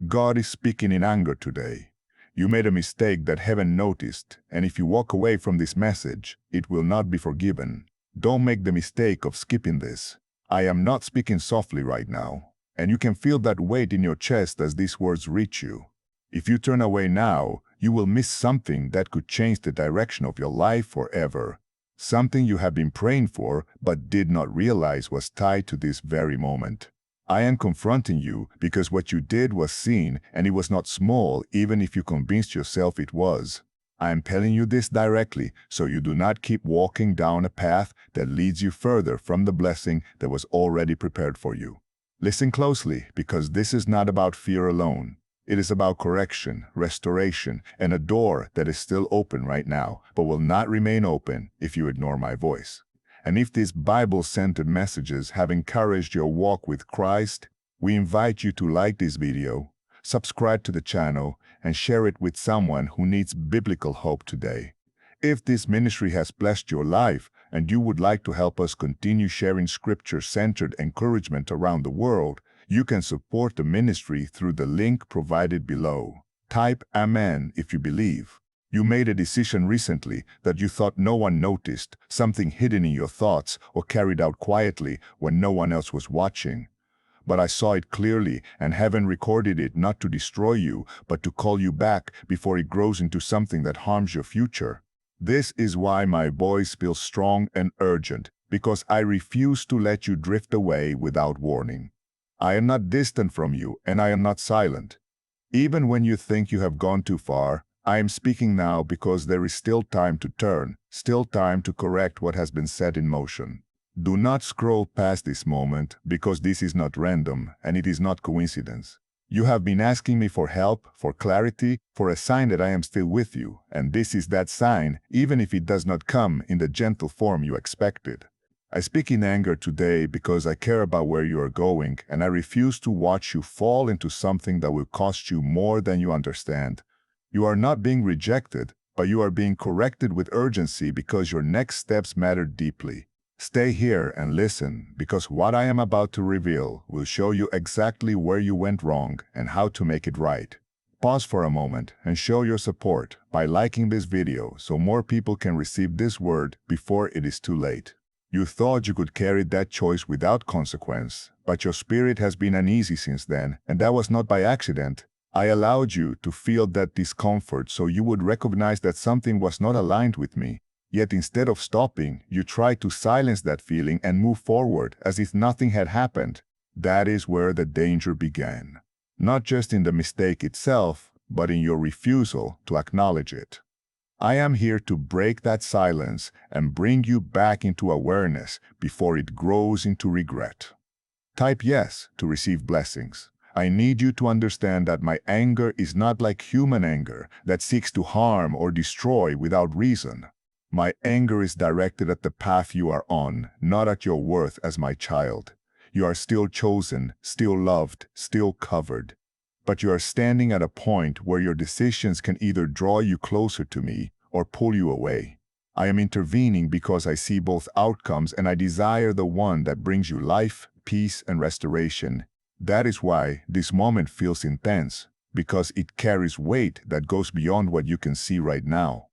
God is speaking in anger today. You made a mistake that heaven noticed, and if you walk away from this message, it will not be forgiven. Don't make the mistake of skipping this. I am not speaking softly right now, and you can feel that weight in your chest as these words reach you. If you turn away now, you will miss something that could change the direction of your life forever. Something you have been praying for but did not realize was tied to this very moment. I am confronting you because what you did was seen, and it was not small even if you convinced yourself it was. I am telling you this directly so you do not keep walking down a path that leads you further from the blessing that was already prepared for you. Listen closely, because this is not about fear alone. It is about correction, restoration, and a door that is still open right now, but will not remain open if you ignore my voice. And if these Bible-centered messages have encouraged your walk with Christ, we invite you to like this video, subscribe to the channel, and share it with someone who needs biblical hope today. If this ministry has blessed your life and you would like to help us continue sharing scripture-centered encouragement around the world, you can support the ministry through the link provided below. Type Amen if you believe. You made a decision recently that you thought no one noticed, something hidden in your thoughts or carried out quietly when no one else was watching. But I saw it clearly, and heaven recorded it not to destroy you, but to call you back before it grows into something that harms your future. This is why my voice feels strong and urgent, because I refuse to let you drift away without warning. I am not distant from you, and I am not silent. Even when you think you have gone too far, I am speaking now because there is still time to turn, still time to correct what has been set in motion. Do not scroll past this moment, because this is not random and it is not coincidence. You have been asking me for help, for clarity, for a sign that I am still with you, and this is that sign, even if it does not come in the gentle form you expected. I speak in anger today because I care about where you are going, and I refuse to watch you fall into something that will cost you more than you understand. You are not being rejected, but you are being corrected with urgency because your next steps matter deeply. Stay here and listen, because what I am about to reveal will show you exactly where you went wrong and how to make it right. Pause for a moment and show your support by liking this video so more people can receive this word before it is too late. You thought you could carry that choice without consequence, but your spirit has been uneasy since then, and that was not by accident. I allowed you to feel that discomfort so you would recognize that something was not aligned with me. Yet instead of stopping, you tried to silence that feeling and move forward as if nothing had happened. That is where the danger began. Not just in the mistake itself, but in your refusal to acknowledge it. I am here to break that silence and bring you back into awareness before it grows into regret. Type yes to receive blessings. I need you to understand that my anger is not like human anger that seeks to harm or destroy without reason. My anger is directed at the path you are on, not at your worth as my child. You are still chosen, still loved, still covered. But you are standing at a point where your decisions can either draw you closer to me or pull you away. I am intervening because I see both outcomes, and I desire the one that brings you life, peace, and restoration. That is why this moment feels intense, because it carries weight that goes beyond what you can see right now.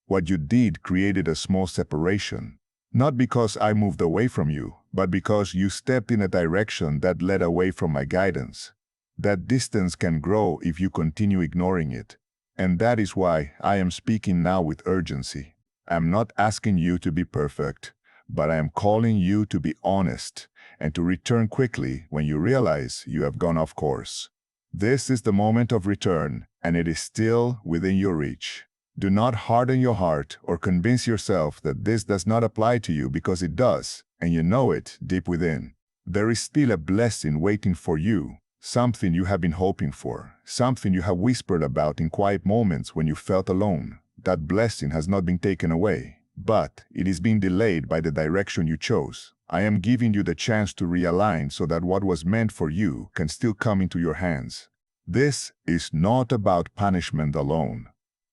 What you did created a small separation, not because I moved away from you, but because you stepped in a direction that led away from my guidance. That distance can grow if you continue ignoring it, and that is why I am speaking now with urgency. I am not asking you to be perfect, but I am calling you to be honest and to return quickly when you realize you have gone off course. This is the moment of return, and it is still within your reach. Do not harden your heart or convince yourself that this does not apply to you, because it does, and you know it deep within. There is still a blessing waiting for you, something you have been hoping for, something you have whispered about in quiet moments when you felt alone. That blessing has not been taken away, but it is being delayed by the direction you chose. I am giving you the chance to realign so that what was meant for you can still come into your hands. This is not about punishment alone.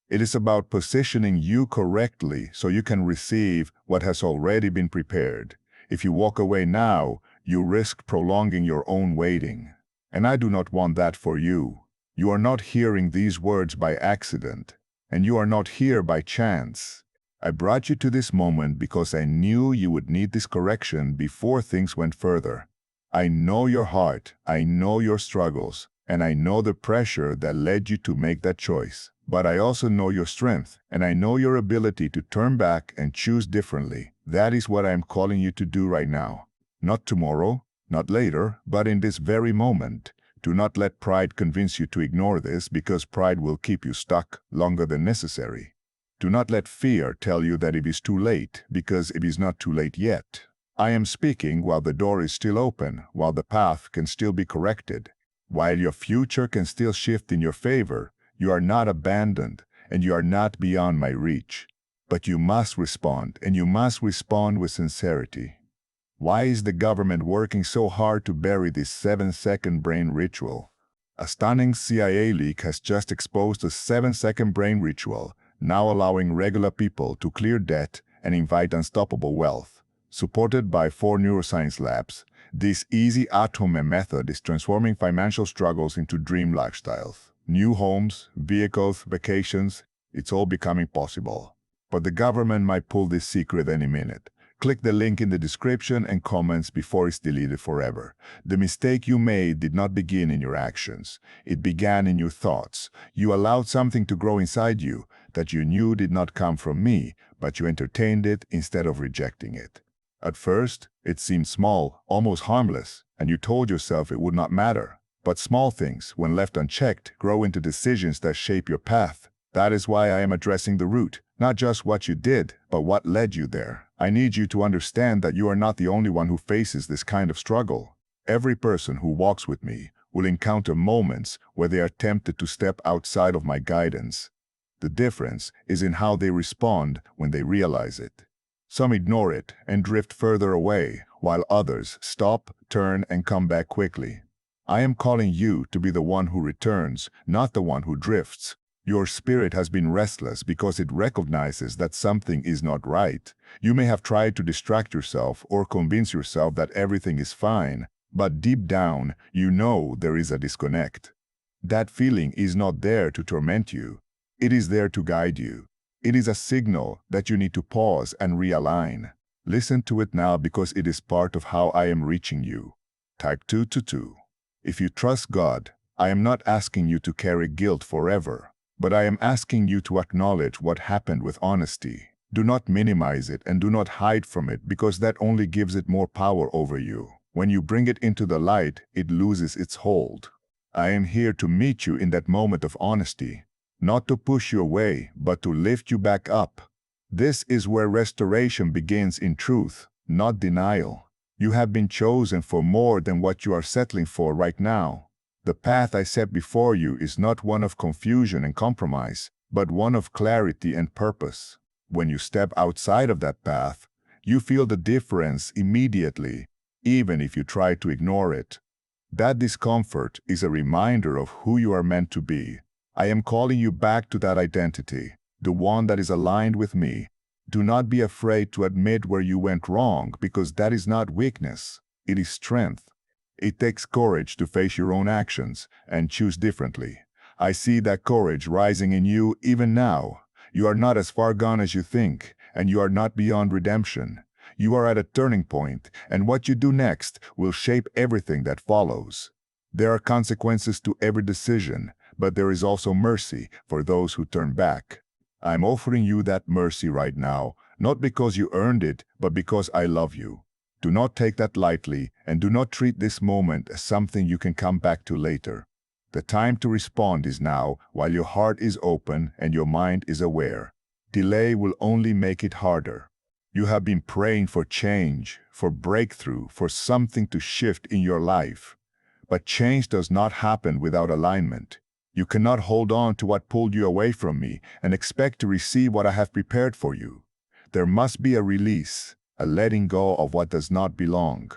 It is about positioning you correctly so you can receive what has already been prepared. If you walk away now, you risk prolonging your own waiting. And I do not want that for you. You are not hearing these words by accident, and you are not here by chance. I brought you to this moment because I knew you would need this correction before things went further. I know your heart, I know your struggles, and I know the pressure that led you to make that choice. But I also know your strength, and I know your ability to turn back and choose differently. That is what I am calling you to do right now. Not tomorrow, not later, but in this very moment. Do not let pride convince you to ignore this, because pride will keep you stuck longer than necessary. Do not let fear tell you that it is too late, because it is not too late yet. I am speaking while the door is still open, while the path can still be corrected, while your future can still shift in your favor. You are not abandoned, and you are not beyond my reach. But you must respond, and you must respond with sincerity. Why is the government working so hard to bury this 7-second brain ritual? A stunning CIA leak has just exposed a 7-second brain ritual, now allowing regular people to clear debt and invite unstoppable wealth. Supported by 4 neuroscience labs, this easy at-home method is transforming financial struggles into dream lifestyles. New homes, vehicles, vacations, it's all becoming possible. But the government might pull this secret any minute. Click the link in the description and comments before it's deleted forever. The mistake you made did not begin in your actions. It began in your thoughts. You allowed something to grow inside you that you knew did not come from me, but you entertained it instead of rejecting it. At first, it seemed small, almost harmless, and you told yourself it would not matter. But small things, when left unchecked, grow into decisions that shape your path. That is why I am addressing the root, not just what you did, but what led you there. I need you to understand that you are not the only one who faces this kind of struggle. Every person who walks with me will encounter moments where they are tempted to step outside of my guidance. The difference is in how they respond when they realize it. Some ignore it and drift further away, while others stop, turn, and come back quickly. I am calling you to be the one who returns, not the one who drifts. Your spirit has been restless because it recognizes that something is not right. You may have tried to distract yourself or convince yourself that everything is fine, but deep down, you know there is a disconnect. That feeling is not there to torment you. It is there to guide you. It is a signal that you need to pause and realign. Listen to it now, because it is part of how I am reaching you. Type 222. If you trust God, I am not asking you to carry guilt forever, but I am asking you to acknowledge what happened with honesty. Do not minimize it and do not hide from it, because that only gives it more power over you. When you bring it into the light, it loses its hold. I am here to meet you in that moment of honesty, not to push you away, but to lift you back up. This is where restoration begins, in truth, not denial. You have been chosen for more than what you are settling for right now. The path I set before you is not one of confusion and compromise, but one of clarity and purpose. When you step outside of that path, you feel the difference immediately, even if you try to ignore it. That discomfort is a reminder of who you are meant to be. I am calling you back to that identity, the one that is aligned with me. Do not be afraid to admit where you went wrong, because that is not weakness, it is strength. It takes courage to face your own actions and choose differently. I see that courage rising in you even now. You are not as far gone as you think, and you are not beyond redemption. You are at a turning point, and what you do next will shape everything that follows. There are consequences to every decision, but there is also mercy for those who turn back. I'm offering you that mercy right now, not because you earned it, but because I love you. Do not take that lightly, and do not treat this moment as something you can come back to later. The time to respond is now, while your heart is open and your mind is aware. Delay will only make it harder. You have been praying for change, for breakthrough, for something to shift in your life. But change does not happen without alignment. You cannot hold on to what pulled you away from me and expect to receive what I have prepared for you. There must be a release, a letting go of what does not belong.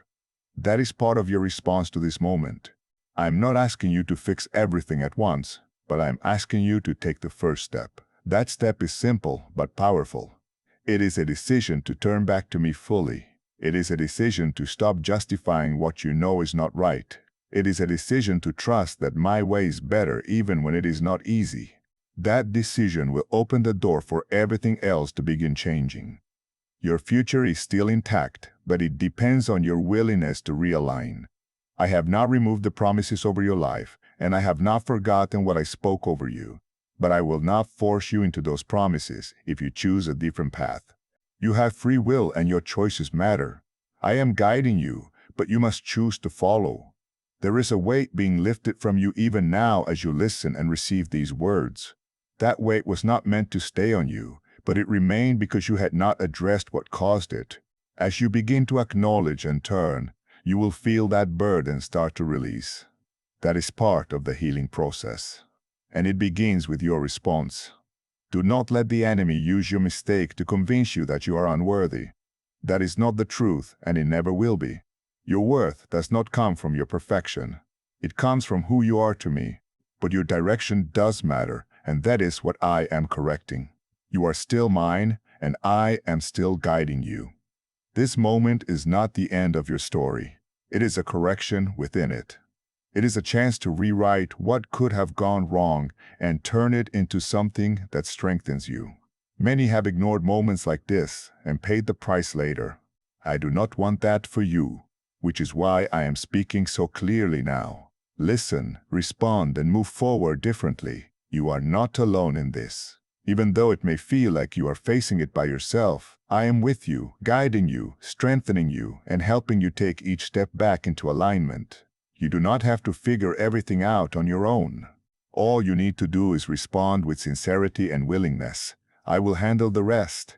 That is part of your response to this moment. I am not asking you to fix everything at once, but I am asking you to take the first step. That step is simple but powerful. It is a decision to turn back to me fully. It is a decision to stop justifying what you know is not right. It is a decision to trust that my way is better even when it is not easy. That decision will open the door for everything else to begin changing. Your future is still intact, but it depends on your willingness to realign. I have not removed the promises over your life, and I have not forgotten what I spoke over you. But I will not force you into those promises if you choose a different path. You have free will and your choices matter. I am guiding you, but you must choose to follow. There is a weight being lifted from you even now as you listen and receive these words. That weight was not meant to stay on you, but it remained because you had not addressed what caused it. As you begin to acknowledge and turn, you will feel that burden start to release. That is part of the healing process. And it begins with your response. Do not let the enemy use your mistake to convince you that you are unworthy. That is not the truth, and it never will be. Your worth does not come from your perfection. It comes from who you are to me. But your direction does matter, and that is what I am correcting. You are still mine, and I am still guiding you. This moment is not the end of your story. It is a correction within it. It is a chance to rewrite what could have gone wrong and turn it into something that strengthens you. Many have ignored moments like this and paid the price later. I do not want that for you, which is why I am speaking so clearly now. Listen, respond, and move forward differently. You are not alone in this. Even though it may feel like you are facing it by yourself, I am with you, guiding you, strengthening you, and helping you take each step back into alignment. You do not have to figure everything out on your own. All you need to do is respond with sincerity and willingness. I will handle the rest.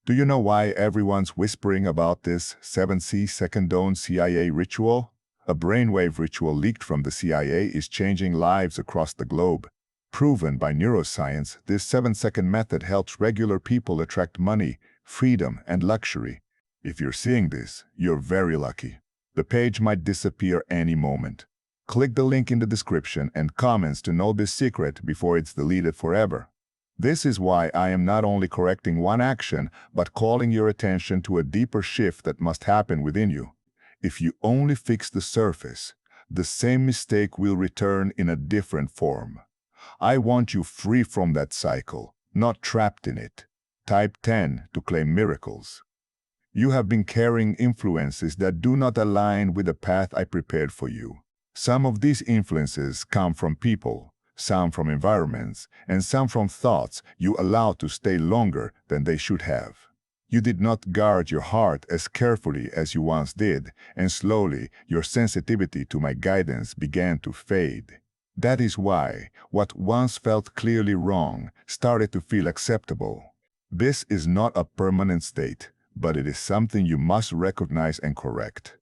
Do you know why everyone's whispering about this 7C Second Dawn CIA ritual? A brainwave ritual leaked from the CIA is changing lives across the globe. Proven by neuroscience, this 7-second method helps regular people attract money, freedom, and luxury. If you're seeing this, you're very lucky. The page might disappear any moment. Click the link in the description and comments to know this secret before it's deleted forever. This is why I am not only correcting one action, but calling your attention to a deeper shift that must happen within you. If you only fix the surface, the same mistake will return in a different form. I want you free from that cycle, not trapped in it. Type 10 to claim miracles. You have been carrying influences that do not align with the path I prepared for you. Some of these influences come from people, some from environments, and some from thoughts you allowed to stay longer than they should have. You did not guard your heart as carefully as you once did, and slowly your sensitivity to my guidance began to fade. That is why what once felt clearly wrong started to feel acceptable. This is not a permanent state, but it is something you must recognize and correct.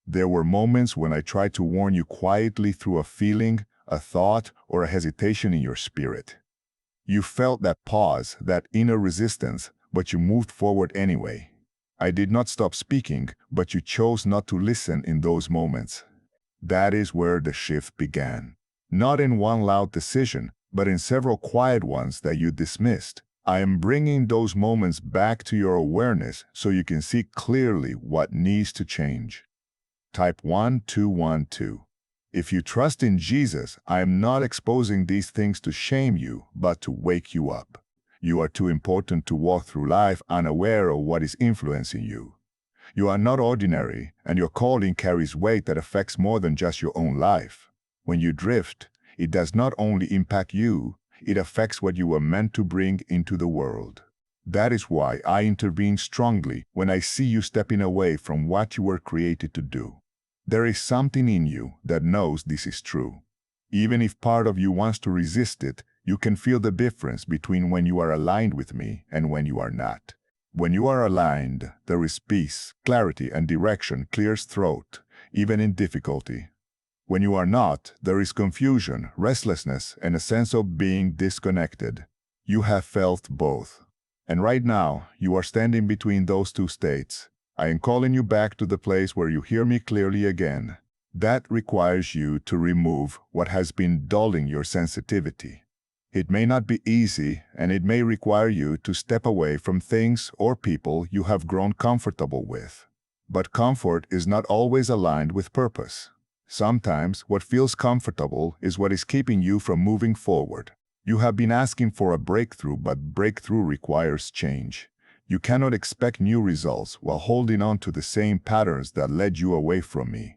There were moments when I tried to warn you quietly through a feeling, a thought, or a hesitation in your spirit. You felt that pause, that inner resistance, but you moved forward anyway. I did not stop speaking, but you chose not to listen in those moments. That is where the shift began. Not in one loud decision, but in several quiet ones that you dismissed. I am bringing those moments back to your awareness so you can see clearly what needs to change. Type 1212. If you trust in Jesus, I am not exposing these things to shame you, but to wake you up. You are too important to walk through life unaware of what is influencing you. You are not ordinary, and your calling carries weight that affects more than just your own life. When you drift, it does not only impact you, it affects what you were meant to bring into the world. That is why I intervene strongly when I see you stepping away from what you were created to do. There is something in you that knows this is true. Even if part of you wants to resist it, you can feel the difference between when you are aligned with me and when you are not. When you are aligned, there is peace, clarity, and direction clears throat, even in difficulty. When you are not, there is confusion, restlessness, and a sense of being disconnected. You have felt both. And right now, you are standing between those two states. I am calling you back to the place where you hear me clearly again. That requires you to remove what has been dulling your sensitivity. It may not be easy, and it may require you to step away from things or people you have grown comfortable with. But comfort is not always aligned with purpose. Sometimes what feels comfortable is what is keeping you from moving forward. You have been asking for a breakthrough, but breakthrough requires change. You cannot expect new results while holding on to the same patterns that led you away from me.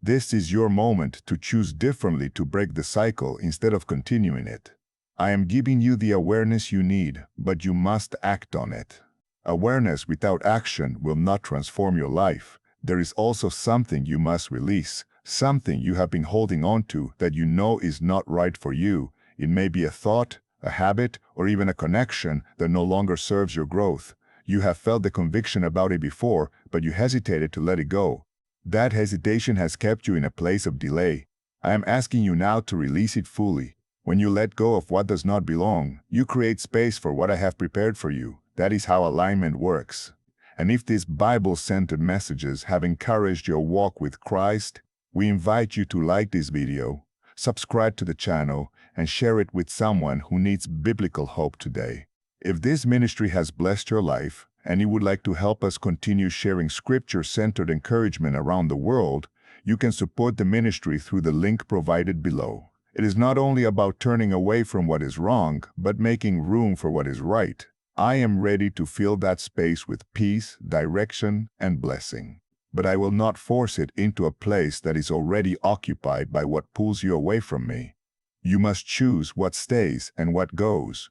This is your moment to choose differently, to break the cycle instead of continuing it. I am giving you the awareness you need, but you must act on it. Awareness without action will not transform your life. There is also something you must release, something you have been holding on to that you know is not right for you. It may be a thought, a habit, or even a connection that no longer serves your growth. You have felt the conviction about it before, but you hesitated to let it go. That hesitation has kept you in a place of delay. I am asking you now to release it fully. When you let go of what does not belong, you create space for what I have prepared for you. That is how alignment works. And if these Bible-centered messages have encouraged your walk with Christ, we invite you to like this video, subscribe to the channel, and share it with someone who needs biblical hope today. If this ministry has blessed your life, and you would like to help us continue sharing scripture-centered encouragement around the world, you can support the ministry through the link provided below. It is not only about turning away from what is wrong, but making room for what is right. I am ready to fill that space with peace, direction, and blessing. But I will not force it into a place that is already occupied by what pulls you away from me. You must choose what stays and what goes.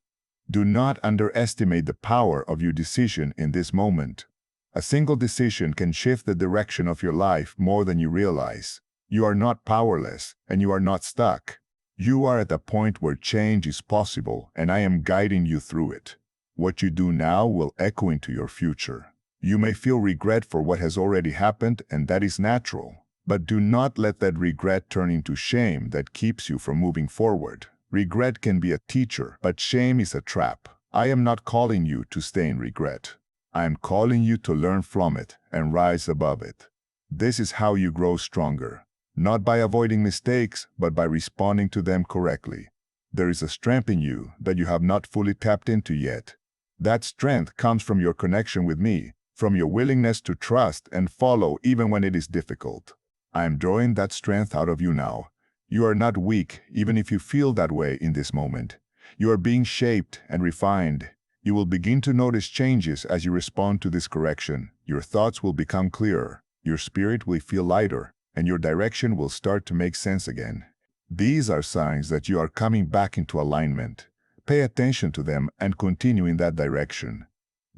Do not underestimate the power of your decision in this moment. A single decision can shift the direction of your life more than you realize. You are not powerless, and you are not stuck. You are at a point where change is possible, and I am guiding you through it. What you do now will echo into your future. You may feel regret for what has already happened, and that is natural. But do not let that regret turn into shame that keeps you from moving forward. Regret can be a teacher, but shame is a trap. I am not calling you to stay in regret. I am calling you to learn from it and rise above it. This is how you grow stronger, not by avoiding mistakes, but by responding to them correctly. There is a strength in you that you have not fully tapped into yet. That strength comes from your connection with me, from your willingness to trust and follow even when it is difficult. I am drawing that strength out of you now. You are not weak, even if you feel that way in this moment. You are being shaped and refined. You will begin to notice changes as you respond to this correction. Your thoughts will become clearer, your spirit will feel lighter, and your direction will start to make sense again. These are signs that you are coming back into alignment. Pay attention to them and continue in that direction.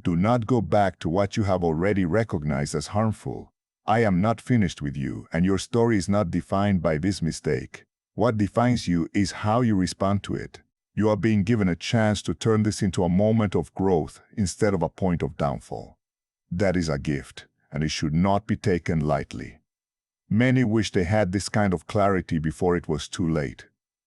Do not go back to what you have already recognized as harmful. I am not finished with you, and your story is not defined by this mistake. What defines you is how you respond to it. You are being given a chance to turn this into a moment of growth instead of a point of downfall. That is a gift, and it should not be taken lightly. Many wish they had this kind of clarity before it was too late.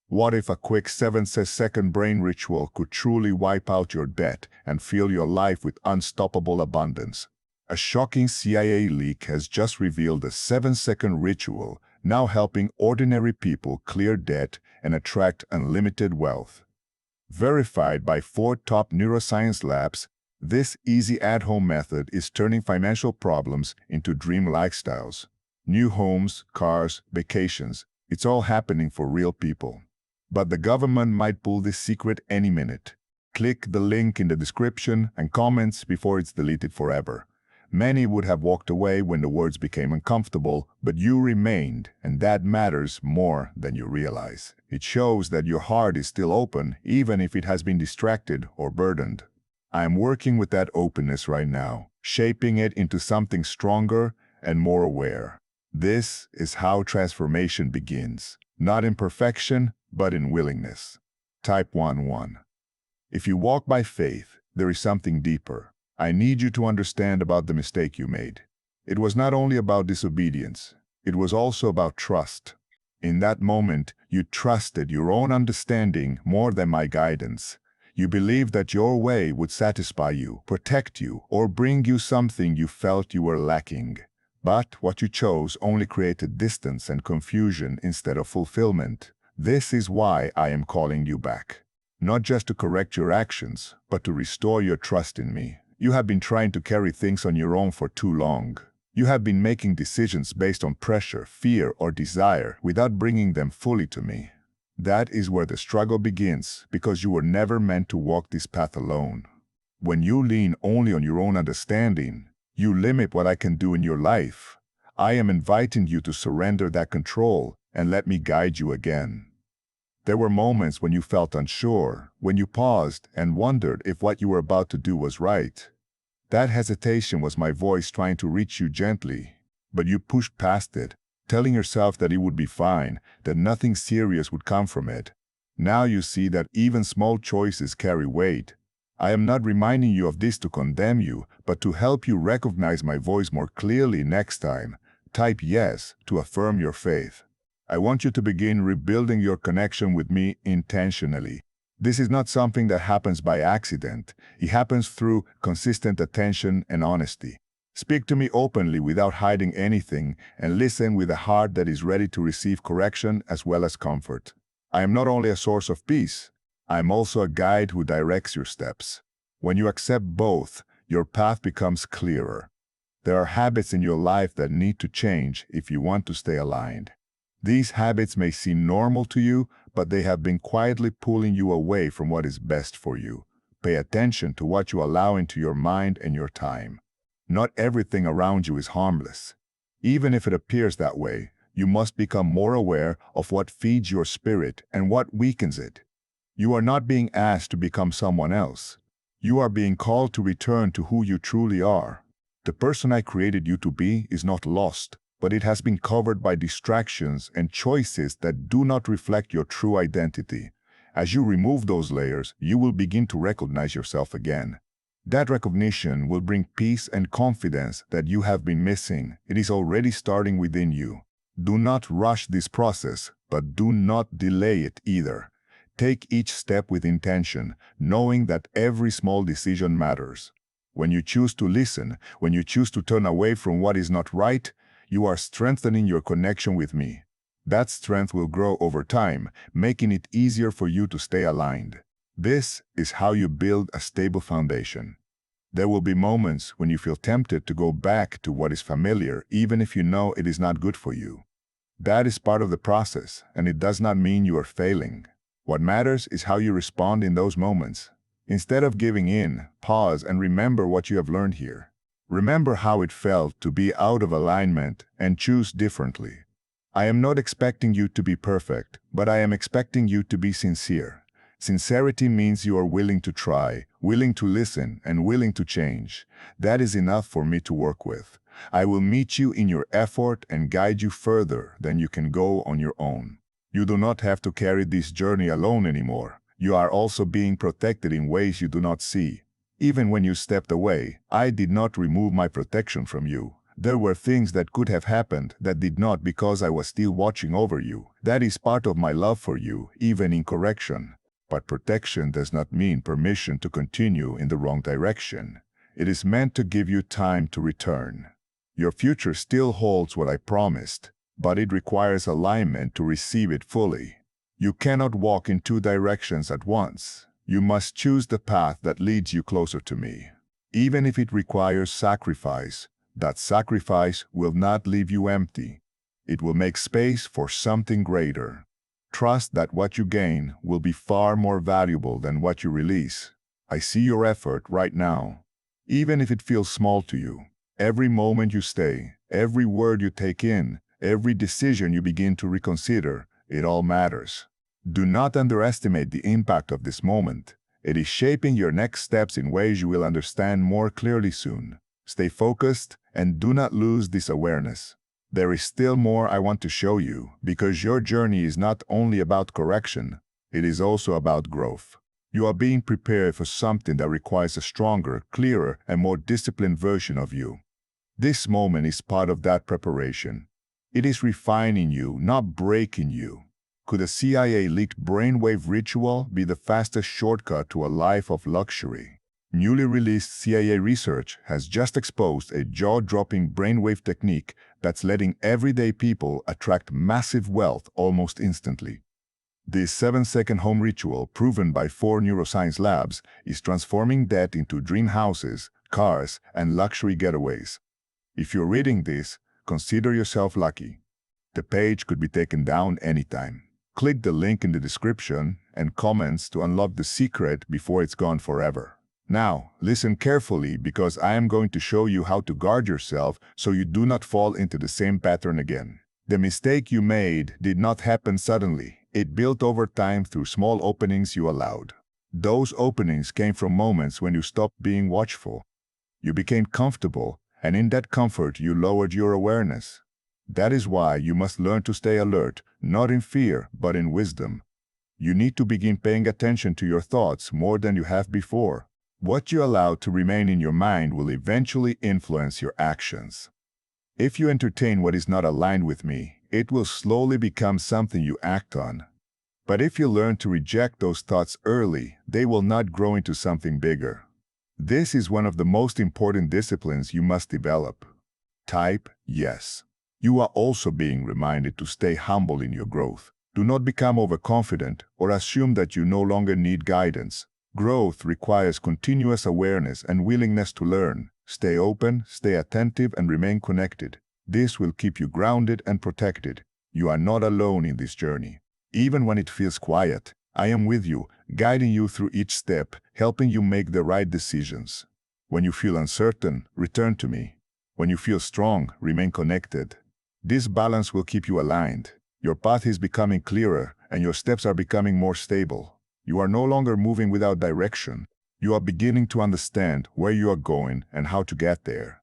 What if a quick 7-second brain ritual could truly wipe out your debt and fill your life with unstoppable abundance? A shocking CIA leak has just revealed a 7-second ritual now helping ordinary people clear debt and attract unlimited wealth. Verified by 4 top neuroscience labs, this easy at-home method is turning financial problems into dream lifestyles. New homes, cars, vacations, it's all happening for real people. But the government might pull this secret any minute. Click the link in the description and comments before it's deleted forever. Many would have walked away when the words became uncomfortable, but you remained, and that matters more than you realize. It shows that your heart is still open, even if it has been distracted or burdened. I am working with that openness right now, shaping it into something stronger and more aware. This is how transformation begins, not in perfection, but in willingness. Type 1:1. If you walk by faith, there is something deeper. I need you to understand about the mistake you made. It was not only about disobedience, it was also about trust. In that moment, you trusted your own understanding more than my guidance. You believed that your way would satisfy you, protect you, or bring you something you felt you were lacking. But what you chose only created distance and confusion instead of fulfillment. This is why I am calling you back. Not just to correct your actions, but to restore your trust in me. You have been trying to carry things on your own for too long. You have been making decisions based on pressure, fear, or desire without bringing them fully to me. That is where the struggle begins, because you were never meant to walk this path alone. When you lean only on your own understanding, you limit what I can do in your life. I am inviting you to surrender that control and let me guide you again. There were moments when you felt unsure, when you paused and wondered if what you were about to do was right. That hesitation was my voice trying to reach you gently, but you pushed past it, telling yourself that it would be fine, that nothing serious would come from it. Now you see that even small choices carry weight. I am not reminding you of this to condemn you, but to help you recognize my voice more clearly next time. Type yes to affirm your faith. I want you to begin rebuilding your connection with me intentionally. This is not something that happens by accident. It happens through consistent attention and honesty. Speak to me openly without hiding anything, and listen with a heart that is ready to receive correction as well as comfort. I am not only a source of peace, I am also a guide who directs your steps. When you accept both, your path becomes clearer. There are habits in your life that need to change if you want to stay aligned. These habits may seem normal to you, but they have been quietly pulling you away from what is best for you. Pay attention to what you allow into your mind and your time. Not everything around you is harmless. Even if it appears that way, you must become more aware of what feeds your spirit and what weakens it. You are not being asked to become someone else. You are being called to return to who you truly are. The person I created you to be is not lost, but it has been covered by distractions and choices that do not reflect your true identity. As you remove those layers, you will begin to recognize yourself again. That recognition will bring peace and confidence that you have been missing. It is already starting within you. Do not rush this process, but do not delay it either. Take each step with intention, knowing that every small decision matters. When you choose to listen, when you choose to turn away from what is not right, you are strengthening your connection with me. That strength will grow over time, making it easier for you to stay aligned. This is how you build a stable foundation. There will be moments when you feel tempted to go back to what is familiar, even if you know it is not good for you. That is part of the process, and it does not mean you are failing. What matters is how you respond in those moments. Instead of giving in, pause and remember what you have learned here. Remember how it felt to be out of alignment and choose differently. I am not expecting you to be perfect, but I am expecting you to be sincere. Sincerity means you are willing to try, willing to listen, and willing to change. That is enough for me to work with. I will meet you in your effort and guide you further than you can go on your own. You do not have to carry this journey alone anymore. You are also being protected in ways you do not see. Even when you stepped away, I did not remove my protection from you. There were things that could have happened that did not because I was still watching over you. That is part of my love for you, even in correction. But protection does not mean permission to continue in the wrong direction. It is meant to give you time to return. Your future still holds what I promised, but it requires alignment to receive it fully. You cannot walk in two directions at once. You must choose the path that leads you closer to me. Even if it requires sacrifice, that sacrifice will not leave you empty. It will make space for something greater. Trust that what you gain will be far more valuable than what you release. I see your effort right now. Even if it feels small to you, every moment you stay, every word you take in, every decision you begin to reconsider, it all matters. Do not underestimate the impact of this moment. It is shaping your next steps in ways you will understand more clearly soon. Stay focused and do not lose this awareness. There is still more I want to show you, because your journey is not only about correction, it is also about growth. You are being prepared for something that requires a stronger, clearer, and more disciplined version of you. This moment is part of that preparation. It is refining you, not breaking you. Could a CIA-leaked brainwave ritual be the fastest shortcut to a life of luxury? Newly released CIA research has just exposed a jaw-dropping brainwave technique that's letting everyday people attract massive wealth almost instantly. This 7-second home ritual, proven by 4 neuroscience labs, is transforming debt into dream houses, cars, and luxury getaways. If you're reading this, consider yourself lucky. The page could be taken down anytime. Click the link in the description and comments to unlock the secret before it's gone forever. Now, listen carefully because I am going to show you how to guard yourself so you do not fall into the same pattern again. The mistake you made did not happen suddenly. It built over time through small openings you allowed. Those openings came from moments when you stopped being watchful. You became comfortable, and in that comfort you lowered your awareness. That is why you must learn to stay alert, not in fear, but in wisdom. You need to begin paying attention to your thoughts more than you have before. What you allow to remain in your mind will eventually influence your actions. If you entertain what is not aligned with me, it will slowly become something you act on. But if you learn to reject those thoughts early, they will not grow into something bigger. This is one of the most important disciplines you must develop. Type yes. You are also being reminded to stay humble in your growth. Do not become overconfident or assume that you no longer need guidance. Growth requires continuous awareness and willingness to learn. Stay open, stay attentive, and remain connected. This will keep you grounded and protected. You are not alone in this journey. Even when it feels quiet, I am with you, guiding you through each step, helping you make the right decisions. When you feel uncertain, return to me. When you feel strong, remain connected. This balance will keep you aligned. Your path is becoming clearer, and your steps are becoming more stable. You are no longer moving without direction. You are beginning to understand where you are going and how to get there.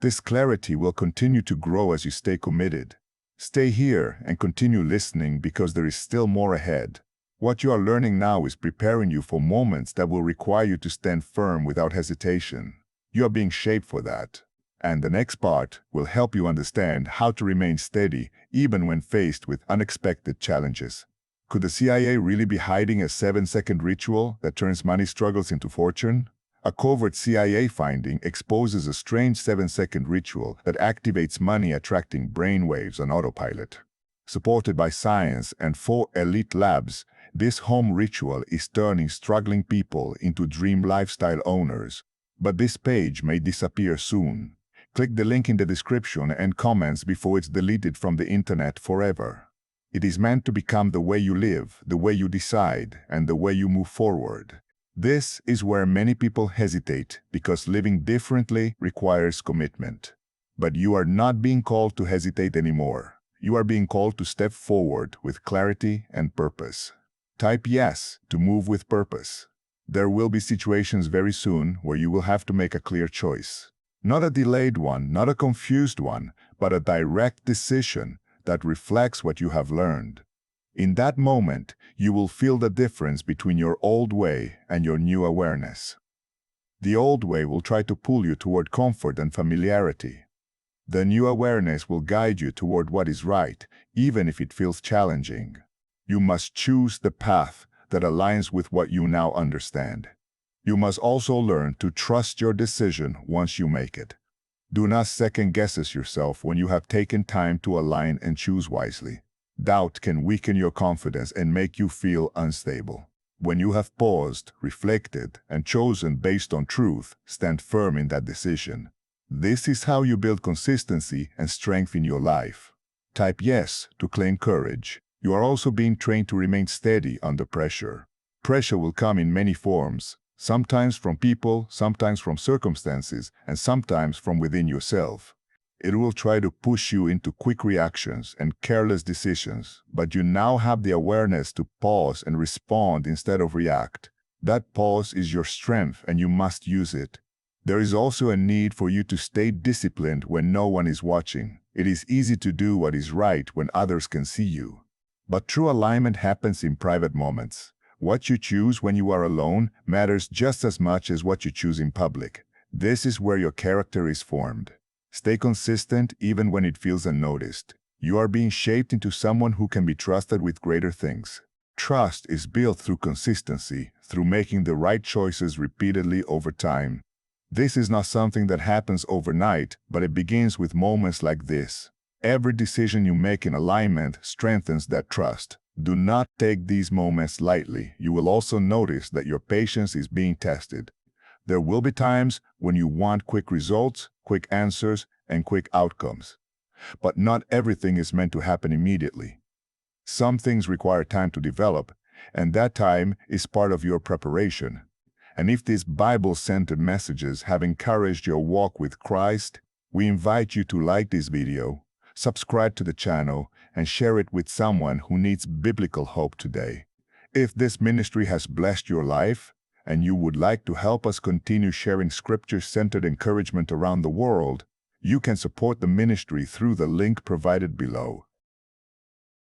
This clarity will continue to grow as you stay committed. Stay here and continue listening because there is still more ahead. What you are learning now is preparing you for moments that will require you to stand firm without hesitation. You are being shaped for that. And the next part will help you understand how to remain steady even when faced with unexpected challenges. Could the CIA really be hiding a 7-second ritual that turns money struggles into fortune? A covert CIA finding exposes a strange 7-second ritual that activates money-attracting brainwaves on autopilot. Supported by science and 4 elite labs, this home ritual is turning struggling people into dream lifestyle owners. But this page may disappear soon. Click the link in the description and comments before it's deleted from the internet forever. It is meant to become the way you live, the way you decide, and the way you move forward. This is where many people hesitate because living differently requires commitment. But you are not being called to hesitate anymore. You are being called to step forward with clarity and purpose. Type yes to move with purpose. There will be situations very soon where you will have to make a clear choice. Not a delayed one, not a confused one, but a direct decision that reflects what you have learned. In that moment, you will feel the difference between your old way and your new awareness. The old way will try to pull you toward comfort and familiarity. The new awareness will guide you toward what is right, even if it feels challenging. You must choose the path that aligns with what you now understand. You must also learn to trust your decision once you make it. Do not second-guess yourself when you have taken time to align and choose wisely. Doubt can weaken your confidence and make you feel unstable. When you have paused, reflected, and chosen based on truth, stand firm in that decision. This is how you build consistency and strength in your life. Type yes to claim courage. You are also being trained to remain steady under pressure. Pressure will come in many forms. Sometimes from people, sometimes from circumstances, and sometimes from within yourself. It will try to push you into quick reactions and careless decisions, but you now have the awareness to pause and respond instead of react. That pause is your strength and you must use it. There is also a need for you to stay disciplined when no one is watching. It is easy to do what is right when others can see you. But true alignment happens in private moments. What you choose when you are alone matters just as much as what you choose in public. This is where your character is formed. Stay consistent even when it feels unnoticed. You are being shaped into someone who can be trusted with greater things. Trust is built through consistency, through making the right choices repeatedly over time. This is not something that happens overnight, but it begins with moments like this. Every decision you make in alignment strengthens that trust. Do not take these moments lightly. You will also notice that your patience is being tested. There will be times when you want quick results, quick answers, and quick outcomes. But not everything is meant to happen immediately. Some things require time to develop, and that time is part of your preparation. And if these Bible-centered messages have encouraged your walk with Christ, we invite you to like this video, subscribe to the channel, and share it with someone who needs biblical hope today. If this ministry has blessed your life, and you would like to help us continue sharing scripture-centered encouragement around the world, you can support the ministry through the link provided below.